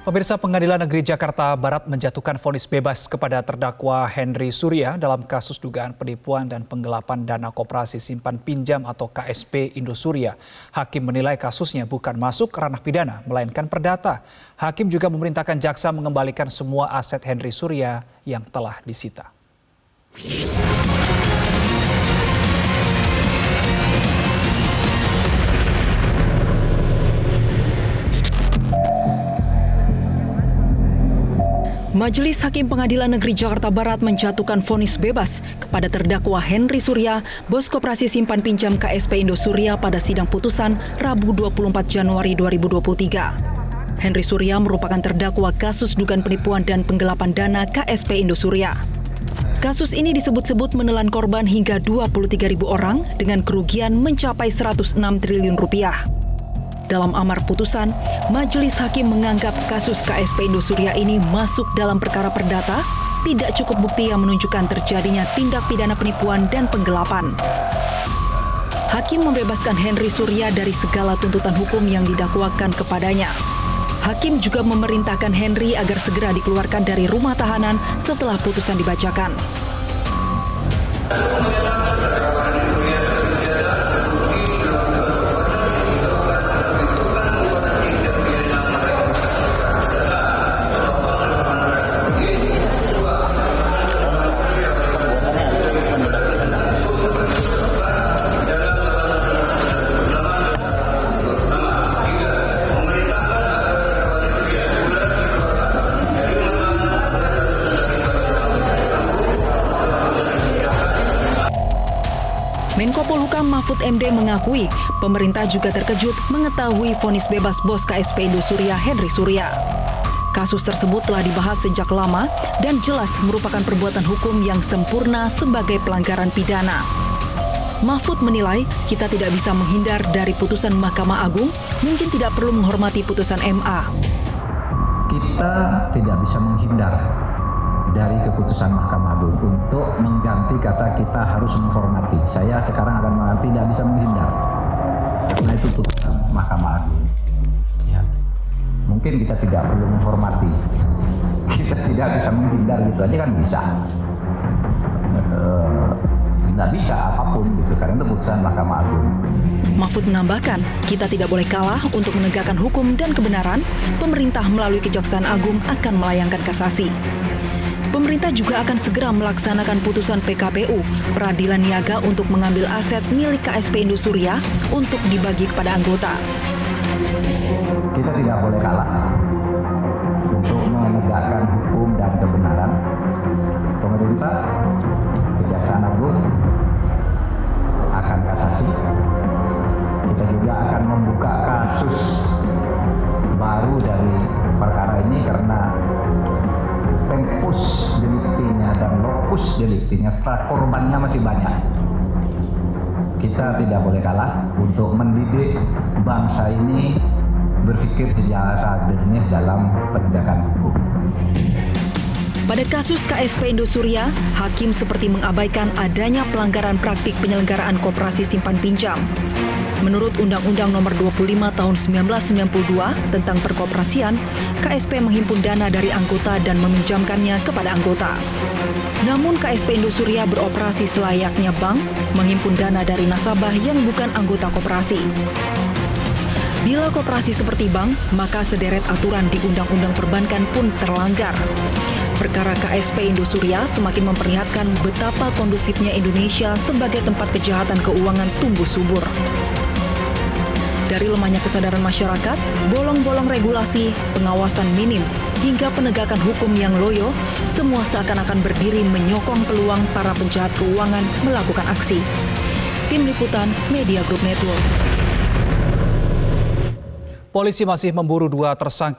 Pemirsa, Pengadilan Negeri Jakarta Barat menjatuhkan vonis bebas kepada terdakwa Henry Surya dalam kasus dugaan penipuan dan penggelapan dana koperasi simpan pinjam atau KSP Indosuria. Hakim menilai kasusnya bukan masuk ranah pidana, melainkan perdata. Hakim juga memerintahkan jaksa mengembalikan semua aset Henry Surya yang telah disita. Majelis Hakim Pengadilan Negeri Jakarta Barat menjatuhkan vonis bebas kepada terdakwa Henry Surya, bos koperasi simpan pinjam KSP Indosuria pada sidang putusan Rabu 24 Januari 2023. Henry Surya merupakan terdakwa kasus dugaan penipuan dan penggelapan dana KSP Indosuria. Kasus ini disebut-sebut menelan korban hingga 23.000 orang dengan kerugian mencapai 106 triliun rupiah. Dalam amar putusan, Majelis Hakim menganggap kasus KSP Indosuria ini masuk dalam perkara perdata, tidak cukup bukti yang menunjukkan terjadinya tindak pidana penipuan dan penggelapan. Hakim membebaskan Henry Surya dari segala tuntutan hukum yang didakwakan kepadanya. Hakim juga memerintahkan Henry agar segera dikeluarkan dari rumah tahanan setelah putusan dibacakan. Menko Polhukam Mahfud MD mengakui pemerintah juga terkejut mengetahui vonis bebas bos KSP Indosuria Henry Surya. Kasus tersebut telah dibahas sejak lama dan jelas merupakan perbuatan hukum yang sempurna sebagai pelanggaran pidana. Mahfud menilai kita tidak bisa menghindar dari putusan Mahkamah Agung, mungkin tidak perlu menghormati putusan MA. Kita tidak bisa menghindar dari keputusan Mahkamah Agung untuk mengganti kata kita harus menghormati. Saya sekarang akan mengatakan tidak bisa menghindar karena itu putusan Mahkamah Agung. Ya. Mungkin kita tidak perlu menghormati, kita tidak bisa menghindar gitu aja kan bisa. Tidak bisa apapun gitu karena itu putusan Mahkamah Agung. Mahfud menambahkan, kita tidak boleh kalah untuk menegakkan hukum dan kebenaran. Pemerintah melalui Kejaksaan Agung akan melayangkan kasasi. Pemerintah juga akan segera melaksanakan putusan PKPU, peradilan niaga untuk mengambil aset milik KSP Indosuria untuk dibagi kepada anggota. Kita tidak boleh kalah untuk menegakkan hukum dan kebenaran. Pemerintah, Kejaksaan Agung akan kasasi. Kita juga akan membuka kasus baru dari perkara ini karena tempus delictinya dan locus delictinya setelah korbannya masih banyak. Kita tidak boleh kalah untuk mendidik bangsa ini berpikir secara jernih dalam penegakan hukum. Pada kasus KSP Indosuria, hakim seperti mengabaikan adanya pelanggaran praktik penyelenggaraan koperasi simpan pinjam. Menurut Undang-Undang Nomor 25 Tahun 1992 tentang perkoperasian, KSP menghimpun dana dari anggota dan meminjamkannya kepada anggota. Namun KSP Indosuria beroperasi selayaknya bank, menghimpun dana dari nasabah yang bukan anggota koperasi. Bila koperasi seperti bank, maka sederet aturan di Undang-Undang Perbankan pun terlanggar. Perkara KSP Indosuria semakin memperlihatkan betapa kondusifnya Indonesia sebagai tempat kejahatan keuangan tumbuh subur. Dari lemahnya kesadaran masyarakat, bolong-bolong regulasi, pengawasan minim, hingga penegakan hukum yang loyo, semua seakan-akan berdiri menyokong peluang para penjahat keuangan melakukan aksi. Tim Liputan Media Group Network. Polisi masih memburu 2 tersangka